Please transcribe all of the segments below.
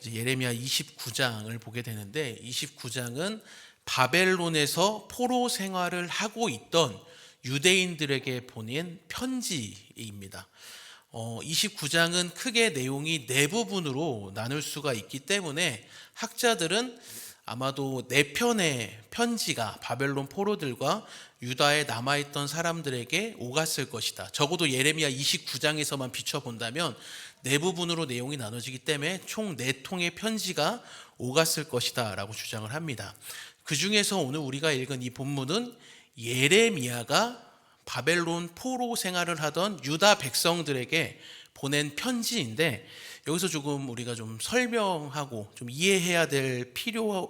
이제 예레미야 29장을 보게 되는데 29장은 바벨론에서 포로 생활을 하고 있던 유대인들에게 보낸 편지입니다. 29장은 크게 내용이 네 부분으로 나눌 수가 있기 때문에 학자들은 아마도 네 편의 편지가 바벨론 포로들과 유다에 남아있던 사람들에게 오갔을 것이다. 적어도 예레미야 29장에서만 비춰본다면 네 부분으로 내용이 나눠지기 때문에 총 네 통의 편지가 오갔을 것이다 라고 주장을 합니다. 그 중에서 오늘 우리가 읽은 이 본문은 예레미야가 바벨론 포로 생활을 하던 유다 백성들에게 보낸 편지인데, 여기서 조금 우리가 좀 설명하고 좀 이해해야 될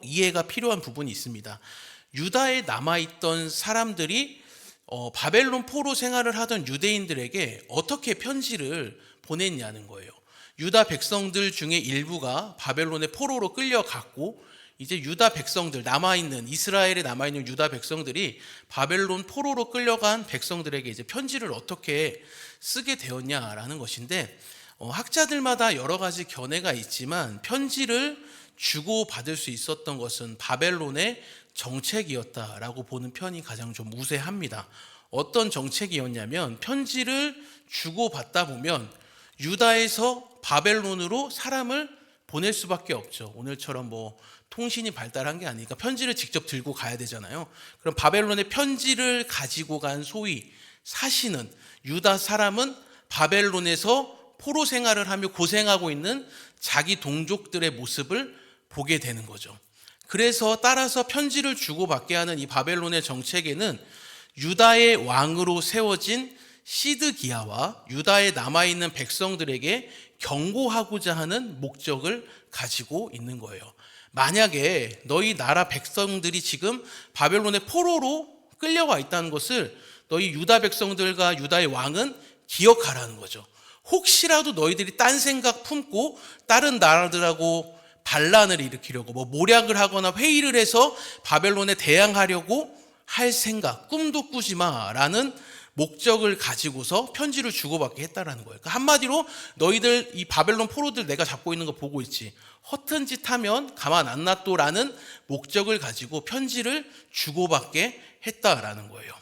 이해가 필요한 부분이 있습니다. 유다에 남아있던 사람들이 바벨론 포로 생활을 하던 유대인들에게 어떻게 편지를 보냈냐는 거예요. 유다 백성들 중에 일부가 바벨론의 포로로 끌려갔고, 이제 유다 백성들, 이스라엘에 남아있는 유다 백성들이 바벨론 포로로 끌려간 백성들에게 이제 편지를 어떻게 쓰게 되었냐라는 것인데, 학자들마다 여러 가지 견해가 있지만 편지를 주고받을 수 있었던 것은 바벨론의 정책이었다라고 보는 편이 가장 좀 우세합니다. 어떤 정책이었냐면, 편지를 주고받다 보면 유다에서 바벨론으로 사람을 보낼 수밖에 없죠. 오늘처럼 통신이 발달한 게 아니니까 편지를 직접 들고 가야 되잖아요. 그럼 바벨론의 편지를 가지고 간 소위 사신은, 유다 사람은 바벨론에서 포로 생활을 하며 고생하고 있는 자기 동족들의 모습을 보게 되는 거죠. 그래서 따라서 편지를 주고받게 하는 이 바벨론의 정책에는 유다의 왕으로 세워진 시드기야와 유다에 남아있는 백성들에게 경고하고자 하는 목적을 가지고 있는 거예요. 만약에 너희 나라 백성들이 지금 바벨론의 포로로 끌려와 있다는 것을 너희 유다 백성들과 유다의 왕은 기억하라는 거죠. 혹시라도 너희들이 딴 생각 품고 다른 나라들하고 반란을 일으키려고 모략을 하거나 회의를 해서 바벨론에 대항하려고 할 생각, 꿈도 꾸지 마라는 목적을 가지고서 편지를 주고받게 했다라는 거예요. 그러니까 한마디로 너희들 이 바벨론 포로들 내가 잡고 있는 거 보고 있지, 허튼 짓 하면 가만 안 놔둬라는 목적을 가지고 편지를 주고받게 했다라는 거예요.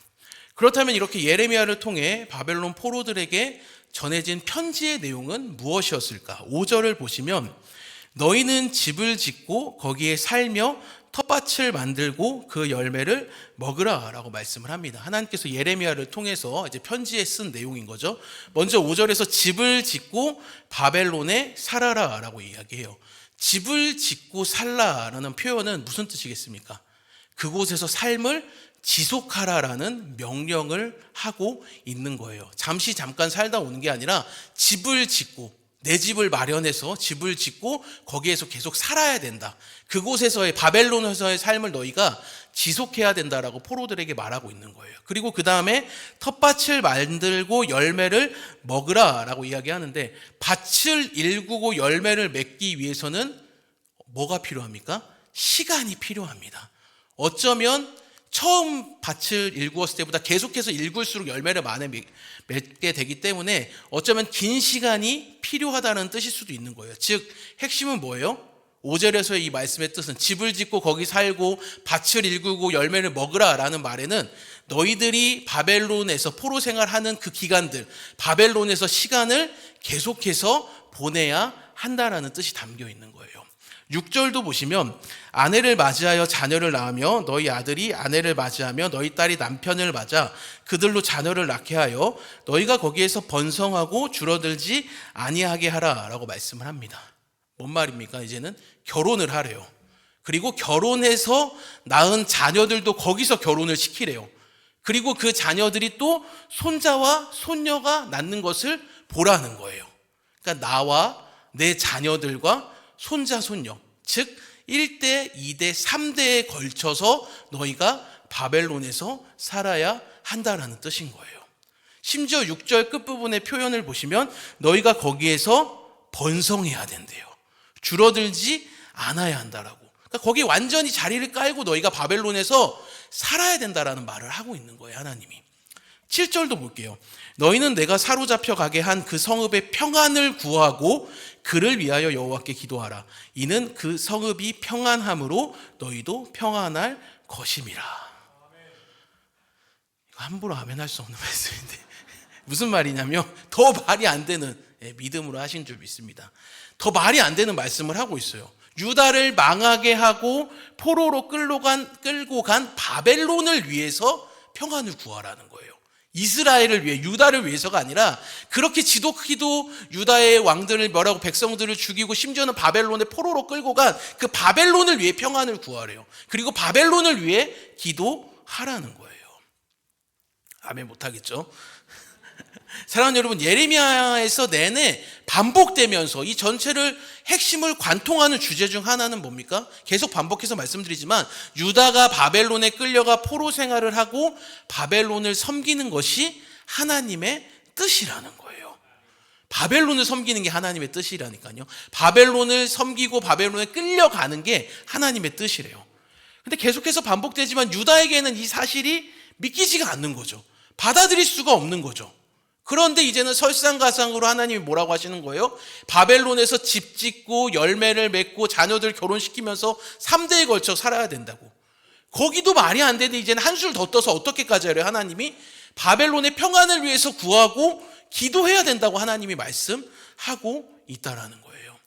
그렇다면 이렇게 예레미야를 통해 바벨론 포로들에게 전해진 편지의 내용은 무엇이었을까? 5절을 보시면 너희는 집을 짓고 거기에 살며 텃밭을 만들고 그 열매를 먹으라 라고 말씀을 합니다. 하나님께서 예레미야를 통해서 이제 편지에 쓴 내용인 거죠. 먼저 5절에서 집을 짓고 바벨론에 살아라 라고 이야기해요. 집을 짓고 살라라는 표현은 무슨 뜻이겠습니까? 그곳에서 삶을 지속하라라는 명령을 하고 있는 거예요. 잠깐 살다 오는 게 아니라 집을 짓고, 내 집을 마련해서 집을 짓고 거기에서 계속 살아야 된다. 그곳에서의 바벨론에서의 삶을 너희가 지속해야 된다라고 포로들에게 말하고 있는 거예요. 그리고 그 다음에 텃밭을 만들고 열매를 먹으라라고 이야기하는데, 밭을 일구고 열매를 맺기 위해서는 뭐가 필요합니까? 시간이 필요합니다. 어쩌면 처음 밭을 일구었을 때보다 계속해서 일굴수록 열매를 많이 맺게 되기 때문에 어쩌면 긴 시간이 필요하다는 뜻일 수도 있는 거예요. 즉 핵심은 뭐예요? 5절에서의 이 말씀의 뜻은 집을 짓고 거기 살고 밭을 일구고 열매를 먹으라 라는 말에는 너희들이 바벨론에서 포로 생활하는 그 기간들, 바벨론에서 시간을 계속해서 보내야 한다라는 뜻이 담겨 있는 거예요. 6절도 보시면 아내를 맞이하여 자녀를 낳으며 너희 아들이 아내를 맞이하며 너희 딸이 남편을 맞아 그들로 자녀를 낳게 하여 너희가 거기에서 번성하고 줄어들지 아니하게 하라 라고 말씀을 합니다. 뭔 말입니까? 이제는 결혼을 하래요. 그리고 결혼해서 낳은 자녀들도 거기서 결혼을 시키래요. 그리고 그 자녀들이 또 손자와 손녀가 낳는 것을 보라는 거예요. 그러니까 나와 내 자녀들과 손자, 손녀, 즉 1대, 2대, 3대에 걸쳐서 너희가 바벨론에서 살아야 한다라는 뜻인 거예요. 심지어 6절 끝부분의 표현을 보시면 너희가 거기에서 번성해야 된대요. 줄어들지 않아야 한다라고. 그러니까 거기 완전히 자리를 깔고 너희가 바벨론에서 살아야 된다라는 말을 하고 있는 거예요, 하나님이. 7절도 볼게요. 너희는 내가 사로잡혀 가게 한 그 성읍의 평안을 구하고 그를 위하여 여호와께 기도하라. 이는 그 성읍이 평안함으로 너희도 평안할 것임이라. 이거 함부로 아멘 할 수 없는 말씀인데 무슨 말이냐면 더 말이 안 되는, 믿음으로 하신 줄 믿습니다. 더 말이 안 되는 말씀을 하고 있어요. 유다를 망하게 하고 포로로 끌고 간 바벨론을 위해서 평안을 구하라는 거예요. 이스라엘을 위해, 유다를 위해서가 아니라 그렇게 지독히도 유다의 왕들을 멸하고 백성들을 죽이고 심지어는 바벨론의 포로로 끌고 간 그 바벨론을 위해 평안을 구하래요. 그리고 바벨론을 위해 기도하라는 거예요. 아멘 못하겠죠? 사랑하는 여러분, 예레미야에서 내내 반복되면서 이 전체를 핵심을 관통하는 주제 중 하나는 뭡니까? 계속 반복해서 말씀드리지만 유다가 바벨론에 끌려가 포로 생활을 하고 바벨론을 섬기는 것이 하나님의 뜻이라는 거예요. 바벨론을 섬기는 게 하나님의 뜻이라니까요. 바벨론을 섬기고 바벨론에 끌려가는 게 하나님의 뜻이래요. 근데 계속해서 반복되지만 유다에게는 이 사실이 믿기지가 않는 거죠. 받아들일 수가 없는 거죠. 그런데 이제는 설상가상으로 하나님이 뭐라고 하시는 거예요? 바벨론에서 집 짓고 열매를 맺고 자녀들 결혼시키면서 3대에 걸쳐 살아야 된다고. 거기도 말이 안 되는데 이제는 한술 더 떠서 어떻게까지 하래요? 하나님이 바벨론의 평안을 위해서 구하고 기도해야 된다고 하나님이 말씀하고 있다라는 거예요.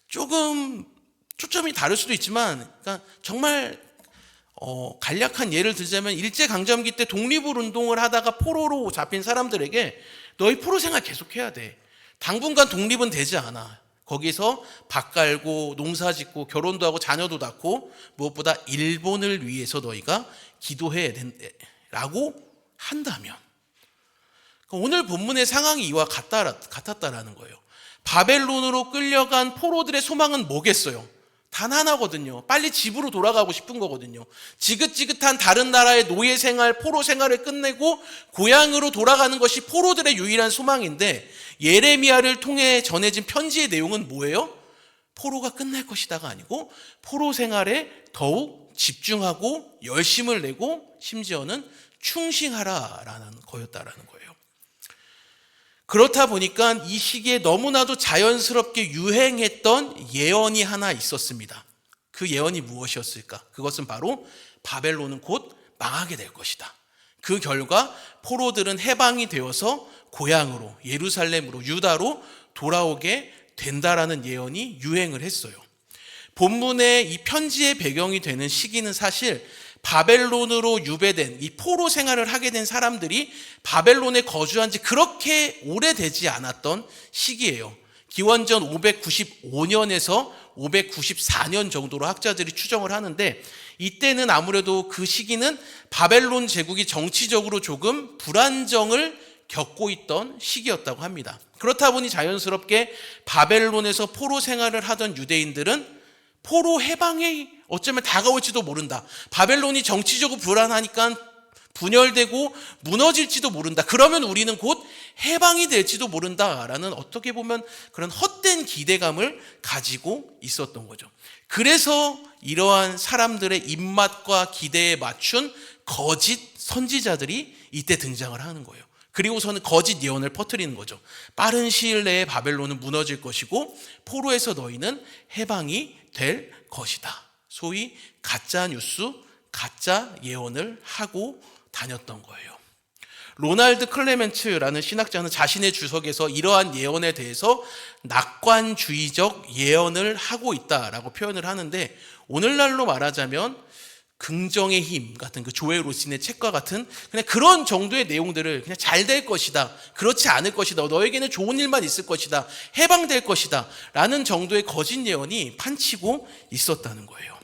조금 초점이 다를 수도 있지만, 그러니까 정말 간략한 예를 들자면 일제강점기 때 독립운동을 하다가 포로로 잡힌 사람들에게 너희 포로 생활 계속해야 돼. 당분간 독립은 되지 않아. 거기서 밭 갈고 농사 짓고 결혼도 하고 자녀도 낳고 무엇보다 일본을 위해서 너희가 기도해야 된다라고 한다면, 오늘 본문의 상황이 이와 같았다라는 거예요. 바벨론으로 끌려간 포로들의 소망은 뭐겠어요? 단 하나거든요. 빨리 집으로 돌아가고 싶은 거거든요. 지긋지긋한 다른 나라의 노예 생활, 포로 생활을 끝내고 고향으로 돌아가는 것이 포로들의 유일한 소망인데, 예레미야를 통해 전해진 편지의 내용은 뭐예요? 포로가 끝날 것이다가 아니고 포로 생활에 더욱 집중하고 열심을 내고 심지어는 충실하라라는 거였다라는 거예요. 그렇다 보니까 이 시기에 너무나도 자연스럽게 유행했던 예언이 하나 있었습니다. 그 예언이 무엇이었을까? 그것은 바로 바벨론은 곧 망하게 될 것이다. 그 결과 포로들은 해방이 되어서 고향으로, 예루살렘으로, 유다로 돌아오게 된다라는 예언이 유행을 했어요. 본문의 이 편지의 배경이 되는 시기는 사실 바벨론으로 유배된 이 포로 생활을 하게 된 사람들이 바벨론에 거주한 지 그렇게 오래되지 않았던 시기예요. 기원전 595년에서 594년 정도로 학자들이 추정을 하는데, 이때는 아무래도 그 시기는 바벨론 제국이 정치적으로 조금 불안정을 겪고 있던 시기였다고 합니다. 그렇다 보니 자연스럽게 바벨론에서 포로 생활을 하던 유대인들은 포로 해방이 어쩌면 다가올지도 모른다. 바벨론이 정치적으로 불안하니까 분열되고 무너질지도 모른다. 그러면 우리는 곧 해방이 될지도 모른다라는, 어떻게 보면 그런 헛된 기대감을 가지고 있었던 거죠. 그래서 이러한 사람들의 입맛과 기대에 맞춘 거짓 선지자들이 이때 등장을 하는 거예요. 그리고서는 거짓 예언을 퍼뜨리는 거죠. 빠른 시일 내에 바벨론은 무너질 것이고 포로에서 너희는 해방이 될 것이다. 소위 가짜 뉴스, 가짜 예언을 하고 다녔던 거예요. 로날드 클레멘츠라는 신학자는 자신의 주석에서 이러한 예언에 대해서 낙관주의적 예언을 하고 있다라고 표현을 하는데, 오늘날로 말하자면 긍정의 힘 같은 그 조엘 오스틴의 책과 같은 그냥 그런 정도의 내용들을 그냥 잘 될 것이다, 그렇지 않을 것이다, 너에게는 좋은 일만 있을 것이다, 해방될 것이다 라는 정도의 거짓 예언이 판치고 있었다는 거예요.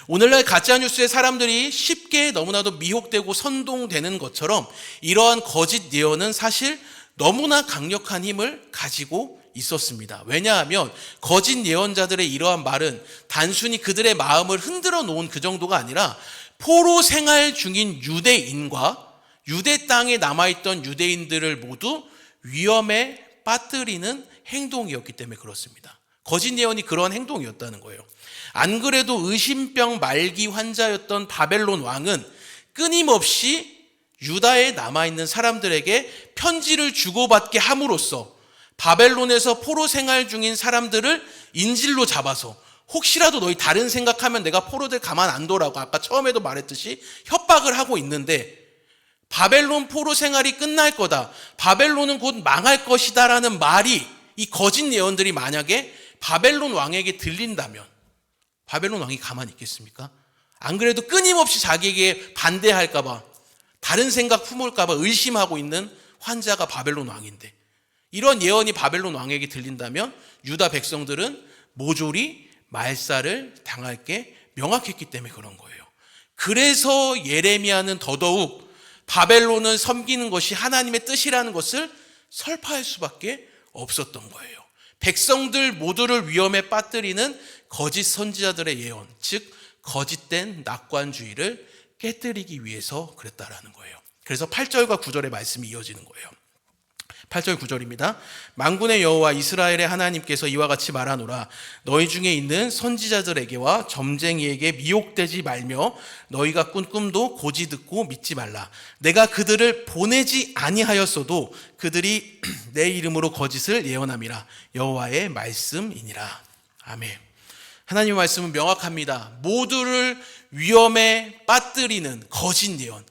오늘날 가짜뉴스에 사람들이 쉽게 너무나도 미혹되고 선동되는 것처럼 이러한 거짓 예언은 사실 너무나 강력한 힘을 가지고 있었습니다. 왜냐하면 거짓 예언자들의 이러한 말은 단순히 그들의 마음을 흔들어 놓은 그 정도가 아니라 포로 생활 중인 유대인과 유대 땅에 남아있던 유대인들을 모두 위험에 빠뜨리는 행동이었기 때문에 그렇습니다. 거짓 예언이 그런 행동이었다는 거예요. 안 그래도 의심병 말기 환자였던 바벨론 왕은 끊임없이 유다에 남아있는 사람들에게 편지를 주고받게 함으로써 바벨론에서 포로 생활 중인 사람들을 인질로 잡아서 혹시라도 너희 다른 생각하면 내가 포로들 가만 안 둬라고 아까 처음에도 말했듯이 협박을 하고 있는데, 바벨론 포로 생활이 끝날 거다, 바벨론은 곧 망할 것이다 라는 말이, 이 거짓 예언들이 만약에 바벨론 왕에게 들린다면 바벨론 왕이 가만히 있겠습니까? 안 그래도 끊임없이 자기에게 반대할까 봐, 다른 생각 품을까 봐 의심하고 있는 환자가 바벨론 왕인데, 이런 예언이 바벨론 왕에게 들린다면 유다 백성들은 모조리 말살을 당할 게 명확했기 때문에 그런 거예요. 그래서 예레미야는 더더욱 바벨론을 섬기는 것이 하나님의 뜻이라는 것을 설파할 수밖에 없었던 거예요. 백성들 모두를 위험에 빠뜨리는 거짓 선지자들의 예언, 즉 거짓된 낙관주의를 깨뜨리기 위해서 그랬다라는 거예요. 그래서 8절과 9절의 말씀이 이어지는 거예요. 8절 9절입니다. 만군의 여호와 이스라엘의 하나님께서 이와 같이 말하노라. 너희 중에 있는 선지자들에게와 점쟁이에게 미혹되지 말며 너희가 꾼 꿈도 고지 듣고 믿지 말라. 내가 그들을 보내지 아니하였어도 그들이 내 이름으로 거짓을 예언함이라. 여호와의 말씀이니라. 아멘. 하나님의 말씀은 명확합니다. 모두를 위험에 빠뜨리는 거짓 예언,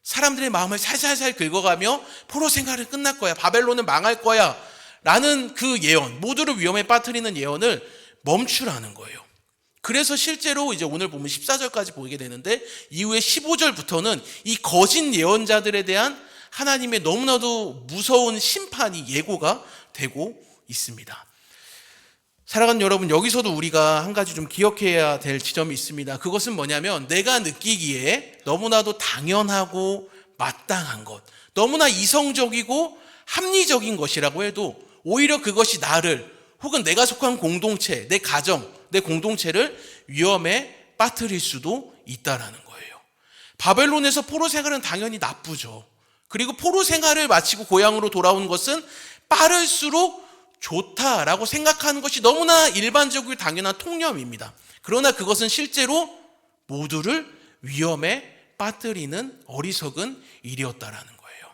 사람들의 마음을 살살살 긁어가며 포로 생활은 끝날 거야, 바벨론은 망할 거야 라는 그 예언, 모두를 위험에 빠뜨리는 예언을 멈추라는 거예요. 그래서 실제로 이제 오늘 보면 14절까지 보게 되는데, 이후에 15절부터는 이 거짓 예언자들에 대한 하나님의 너무나도 무서운 심판이 예고가 되고 있습니다. 사랑하는 여러분, 여기서도 우리가 한 가지 좀 기억해야 될 지점이 있습니다. 그것은 뭐냐면, 내가 느끼기에 너무나도 당연하고 마땅한 것, 너무나 이성적이고 합리적인 것이라고 해도 오히려 그것이 나를, 혹은 내가 속한 공동체, 내 가정, 내 공동체를 위험에 빠뜨릴 수도 있다라는 거예요. 바벨론에서 포로 생활은 당연히 나쁘죠. 그리고 포로 생활을 마치고 고향으로 돌아온 것은 빠를수록 좋다라고 생각하는 것이 너무나 일반적이고 당연한 통념입니다. 그러나 그것은 실제로 모두를 위험에 빠뜨리는 어리석은 일이었다라는 거예요.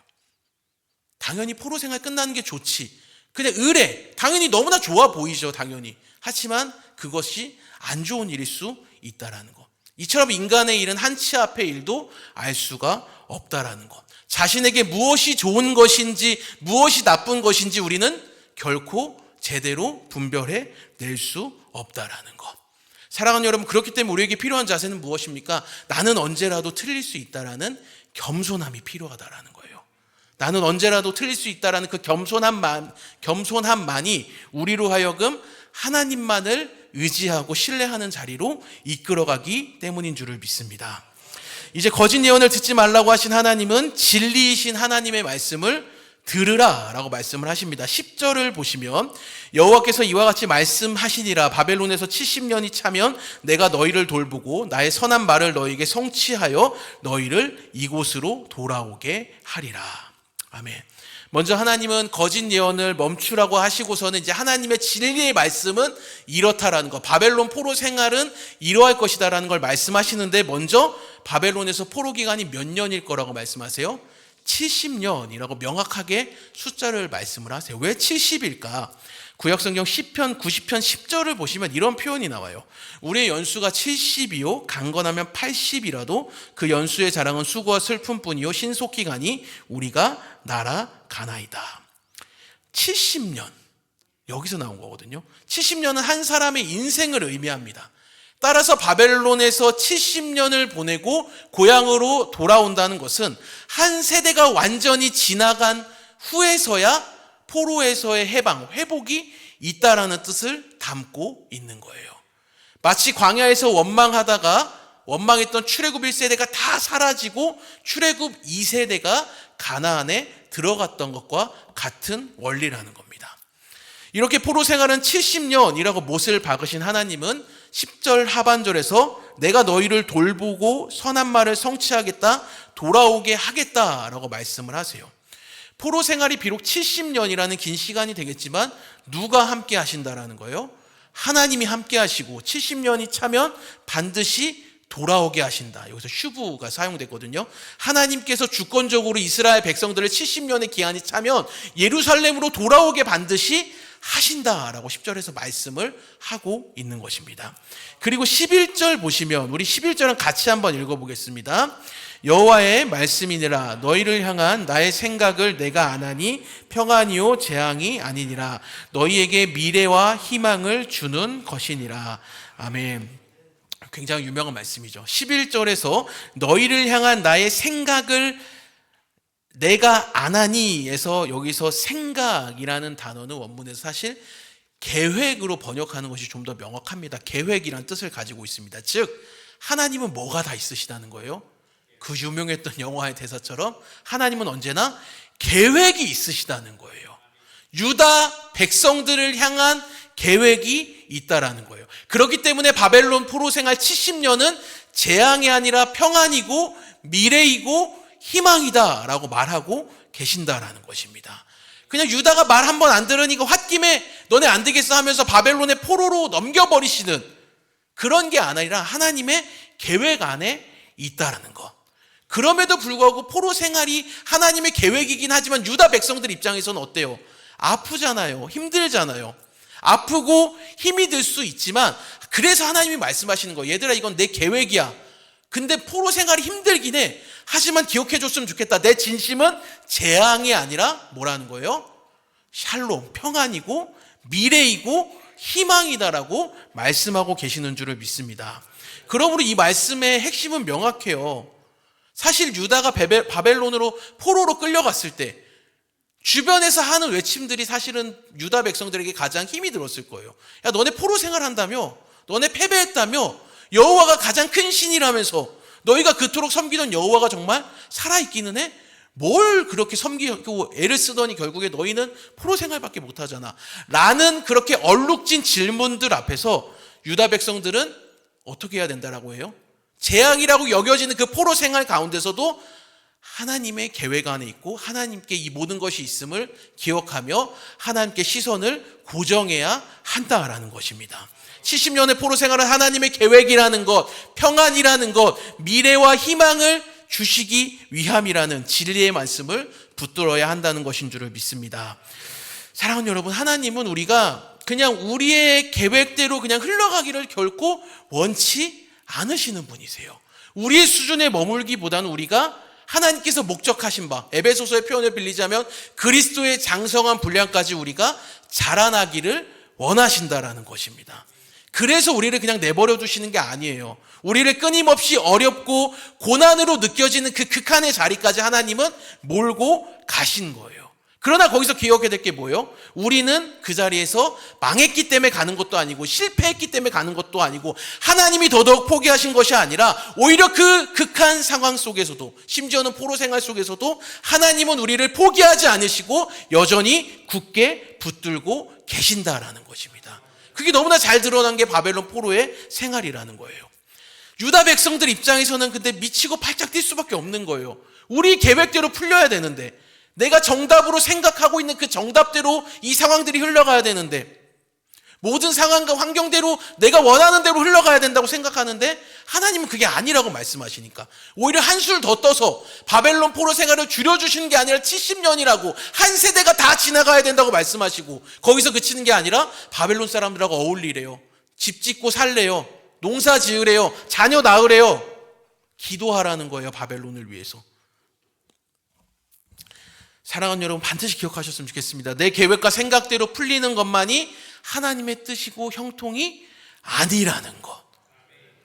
당연히 포로 생활 끝나는 게 좋지, 그냥 의례, 당연히 너무나 좋아 보이죠, 당연히. 하지만 그것이 안 좋은 일일 수 있다라는 것. 이처럼 인간의 일은 한치 앞의 일도 알 수가 없다라는 것. 자신에게 무엇이 좋은 것인지 무엇이 나쁜 것인지 우리는 결코 제대로 분별해 낼 수 없다라는 것. 사랑하는 여러분, 그렇기 때문에 우리에게 필요한 자세는 무엇입니까? 나는 언제라도 틀릴 수 있다라는 겸손함이 필요하다라는 거예요. 나는 언제라도 틀릴 수 있다라는 그 겸손함만이 우리로 하여금 하나님만을 의지하고 신뢰하는 자리로 이끌어가기 때문인 줄을 믿습니다. 이제 거짓 예언을 듣지 말라고 하신 하나님은 진리이신 하나님의 말씀을 들으라 라고 말씀을 하십니다. 10절을 보시면, 여호와께서 이와 같이 말씀하시니라. 바벨론에서 70년이 차면 내가 너희를 돌보고 나의 선한 말을 너희에게 성취하여 너희를 이곳으로 돌아오게 하리라. 아멘. 먼저 하나님은 거짓 예언을 멈추라고 하시고서는 이제 하나님의 진리의 말씀은 이렇다라는 것, 바벨론 포로 생활은 이러할 것이다라는 걸 말씀하시는데, 먼저 바벨론에서 포로 기간이 몇 년일 거라고 말씀하세요? 70년이라고 명확하게 숫자를 말씀을 하세요. 왜 70일까? 구약성경 10편, 90편 10절을 보시면 이런 표현이 나와요. 우리의 연수가 70이요 강건하면 80이라도 그 연수의 자랑은 수고와 슬픔뿐이요 신속히 가니 우리가 날아가나이다. 70년, 여기서 나온 거거든요. 70년은 한 사람의 인생을 의미합니다. 따라서 바벨론에서 70년을 보내고 고향으로 돌아온다는 것은 한 세대가 완전히 지나간 후에서야 포로에서의 해방, 회복이 있다라는 뜻을 담고 있는 거예요. 마치 광야에서 원망했던 출애굽 1세대가 다 사라지고 출애굽 2세대가 가나안에 들어갔던 것과 같은 원리라는 겁니다. 이렇게 포로 생활은 70년이라고 못을 박으신 하나님은 10절 하반절에서 내가 너희를 돌보고 선한 말을 성취하겠다, 돌아오게 하겠다라고 말씀을 하세요. 포로 생활이 비록 70년이라는 긴 시간이 되겠지만 누가 함께 하신다라는 거예요? 하나님이 함께 하시고 70년이 차면 반드시 돌아오게 하신다. 여기서 슈브가 사용됐거든요. 하나님께서 주권적으로 이스라엘 백성들을 70년의 기한이 차면 예루살렘으로 돌아오게 반드시 하신다라고 10절에서 말씀을 하고 있는 것입니다. 그리고 11절 보시면 우리 11절은 같이 한번 읽어보겠습니다. 여호와의 말씀이니라 너희를 향한 나의 생각을 내가 아나니 평안이요 재앙이 아니니라 너희에게 미래와 희망을 주는 것이니라. 아멘. 굉장히 유명한 말씀이죠. 11절에서 너희를 향한 나의 생각을 내가 아나니에서 여기서 생각이라는 단어는 원문에서 사실 계획으로 번역하는 것이 좀 더 명확합니다. 계획이란 뜻을 가지고 있습니다. 즉 하나님은 뭐가 다 있으시다는 거예요. 그 유명했던 영화의 대사처럼 하나님은 언제나 계획이 있으시다는 거예요. 유다 백성들을 향한 계획이 있다라는 거예요. 그렇기 때문에 바벨론 포로 생활 70년은 재앙이 아니라 평안이고 미래이고 희망이다라고 말하고 계신다라는 것입니다. 그냥 유다가 말 한 번 안 들으니까 홧김에 너네 안 되겠어 하면서 바벨론의 포로로 넘겨버리시는 그런 게 아니라 하나님의 계획 안에 있다라는 것. 그럼에도 불구하고 포로 생활이 하나님의 계획이긴 하지만 유다 백성들 입장에서는 어때요? 아프잖아요. 힘들잖아요. 아프고 힘이 들 수 있지만 그래서 하나님이 말씀하시는 거예요. 얘들아 이건 내 계획이야. 근데 포로 생활이 힘들긴 해. 하지만 기억해 줬으면 좋겠다. 내 진심은 재앙이 아니라 뭐라는 거예요? 샬롬, 평안이고 미래이고 희망이다라고 말씀하고 계시는 줄을 믿습니다. 그러므로 이 말씀의 핵심은 명확해요. 사실 유다가 바벨론으로 포로로 끌려갔을 때 주변에서 하는 외침들이 사실은 유다 백성들에게 가장 힘이 들었을 거예요. 야 너네 포로 생활한다며? 너네 패배했다며? 여호와가 가장 큰 신이라면서 너희가 그토록 섬기던 여호와가 정말 살아있기는 해? 뭘 그렇게 섬기고 애를 쓰더니 결국에 너희는 포로 생활밖에 못하잖아 라는 그렇게 얼룩진 질문들 앞에서 유다 백성들은 어떻게 해야 된다라고 해요? 재앙이라고 여겨지는 그 포로 생활 가운데서도 하나님의 계획 안에 있고 하나님께 이 모든 것이 있음을 기억하며 하나님께 시선을 고정해야 한다라는 것입니다. 70년의 포로 생활은 하나님의 계획이라는 것, 평안이라는 것, 미래와 희망을 주시기 위함이라는 진리의 말씀을 붙들어야 한다는 것인 줄을 믿습니다. 사랑하는 여러분, 하나님은 우리가 그냥 우리의 계획대로 그냥 흘러가기를 결코 원치 않으시는 분이세요. 우리의 수준에 머물기보다는 우리가 하나님께서 목적하신 바, 에베소서의 표현을 빌리자면 그리스도의 장성한 분량까지 우리가 자라나기를 원하신다라는 것입니다. 그래서 우리를 그냥 내버려 두시는 게 아니에요. 우리를 끊임없이 어렵고 고난으로 느껴지는 그 극한의 자리까지 하나님은 몰고 가신 거예요. 그러나 거기서 기억해야 될 게 뭐예요? 우리는 그 자리에서 망했기 때문에 가는 것도 아니고 실패했기 때문에 가는 것도 아니고 하나님이 더더욱 포기하신 것이 아니라 오히려 그 극한 상황 속에서도 심지어는 포로 생활 속에서도 하나님은 우리를 포기하지 않으시고 여전히 굳게 붙들고 계신다라는 것입니다. 그게 너무나 잘 드러난 게 바벨론 포로의 생활이라는 거예요. 유다 백성들 입장에서는 근데 미치고 팔짝 뛸 수밖에 없는 거예요. 우리 계획대로 풀려야 되는데 내가 정답으로 생각하고 있는 그 정답대로 이 상황들이 흘러가야 되는데 모든 상황과 환경대로 내가 원하는 대로 흘러가야 된다고 생각하는데 하나님은 그게 아니라고 말씀하시니까 오히려 한술 더 떠서 바벨론 포로 생활을 줄여주시는 게 아니라 70년이라고 한 세대가 다 지나가야 된다고 말씀하시고 거기서 그치는 게 아니라 바벨론 사람들하고 어울리래요. 집 짓고 살래요. 농사 지으래요. 자녀 낳으래요. 기도하라는 거예요. 바벨론을 위해서. 사랑하는 여러분, 반드시 기억하셨으면 좋겠습니다. 내 계획과 생각대로 풀리는 것만이 하나님의 뜻이고 형통이 아니라는 것.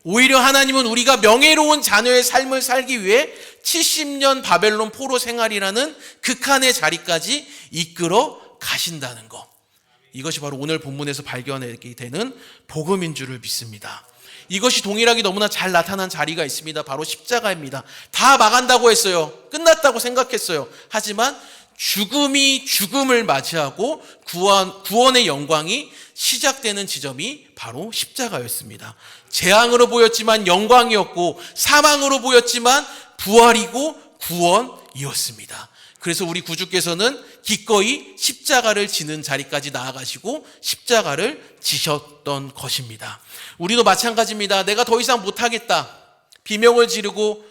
오히려 하나님은 우리가 명예로운 자녀의 삶을 살기 위해 70년 바벨론 포로 생활이라는 극한의 자리까지 이끌어 가신다는 것. 이것이 바로 오늘 본문에서 발견하게 되는 복음인 줄을 믿습니다. 이것이 동일하게 너무나 잘 나타난 자리가 있습니다. 바로 십자가입니다. 다 망한다고 했어요. 끝났다고 생각했어요. 하지만 죽음이 죽음을 맞이하고 구원의 영광이 시작되는 지점이 바로 십자가였습니다. 재앙으로 보였지만 영광이었고 사망으로 보였지만 부활이고 구원이었습니다. 그래서 우리 구주께서는 기꺼이 십자가를 지는 자리까지 나아가시고 십자가를 지셨던 것입니다. 우리도 마찬가지입니다. 내가 더 이상 못하겠다. 비명을 지르고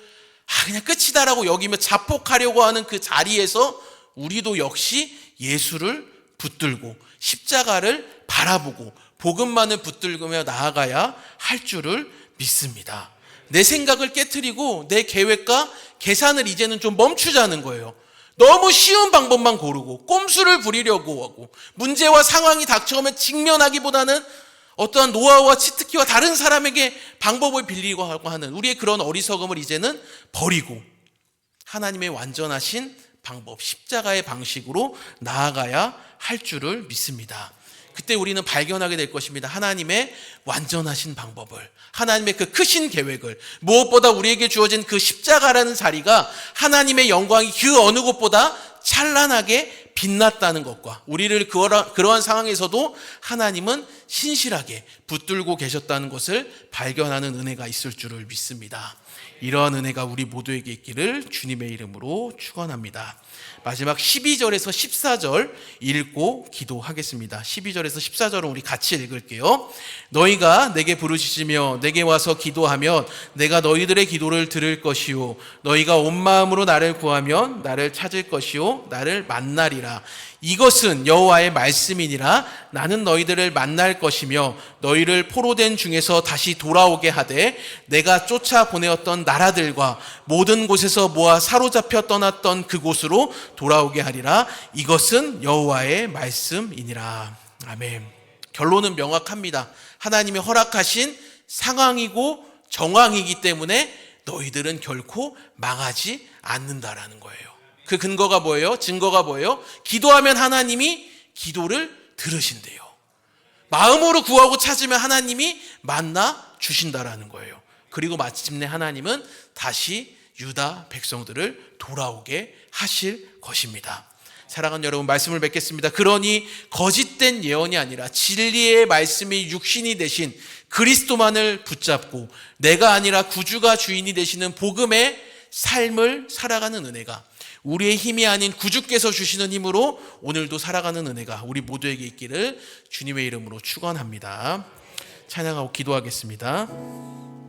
그냥 끝이다라고 여기며 자폭하려고 하는 그 자리에서 우리도 역시 예수를 붙들고 십자가를 바라보고 복음만을 붙들며 나아가야 할 줄을 믿습니다. 내 생각을 깨트리고 내 계획과 계산을 이제는 좀 멈추자는 거예요. 너무 쉬운 방법만 고르고 꼼수를 부리려고 하고 문제와 상황이 닥쳐오면 직면하기보다는 어떠한 노하우와 치트키와 다른 사람에게 방법을 빌리고 하는 우리의 그런 어리석음을 이제는 버리고 하나님의 완전하신 방법, 십자가의 방식으로 나아가야 할 줄을 믿습니다. 그때 우리는 발견하게 될 것입니다. 하나님의 완전하신 방법을, 하나님의 그 크신 계획을, 무엇보다 우리에게 주어진 그 십자가라는 자리가 하나님의 영광이 그 어느 곳보다 찬란하게 빛났다는 것과 우리를 그러한 상황에서도 하나님은 신실하게 붙들고 계셨다는 것을 발견하는 은혜가 있을 줄을 믿습니다. 이러한 은혜가 우리 모두에게 있기를 주님의 이름으로 축원합니다. 마지막 12절에서 14절 읽고 기도하겠습니다. 12절에서 14절은 우리 같이 읽을게요. 너희가 내게 부르시며 내게 와서 기도하면 내가 너희들의 기도를 들을 것이요 너희가 온 마음으로 나를 구하면 나를 찾을 것이요 나를 만나리라. 이것은 여호와의 말씀이니라. 나는 너희들을 만날 것이며 너희를 포로된 중에서 다시 돌아오게 하되 내가 쫓아 보내었던 나라들과 모든 곳에서 모아 사로잡혀 떠났던 그곳으로 돌아오게 하리라. 이것은 여호와의 말씀이니라. 아멘. 결론은 명확합니다. 하나님이 허락하신 상황이고 정황이기 때문에 너희들은 결코 망하지 않는다라는 거예요. 그 근거가 뭐예요? 증거가 뭐예요? 기도하면 하나님이 기도를 들으신대요. 마음으로 구하고 찾으면 하나님이 만나 주신다라는 거예요. 그리고 마침내 하나님은 다시 유다 백성들을 돌아오게 하실 것입니다. 사랑하는 여러분, 말씀을 맺겠습니다. 그러니 거짓된 예언이 아니라 진리의 말씀이 육신이 되신 그리스도만을 붙잡고 내가 아니라 구주가 주인이 되시는 복음의 삶을 살아가는 은혜가 우리의 힘이 아닌 구주께서 주시는 힘으로 오늘도 살아가는 은혜가 우리 모두에게 있기를 주님의 이름으로 축원합니다. 찬양하고 기도하겠습니다.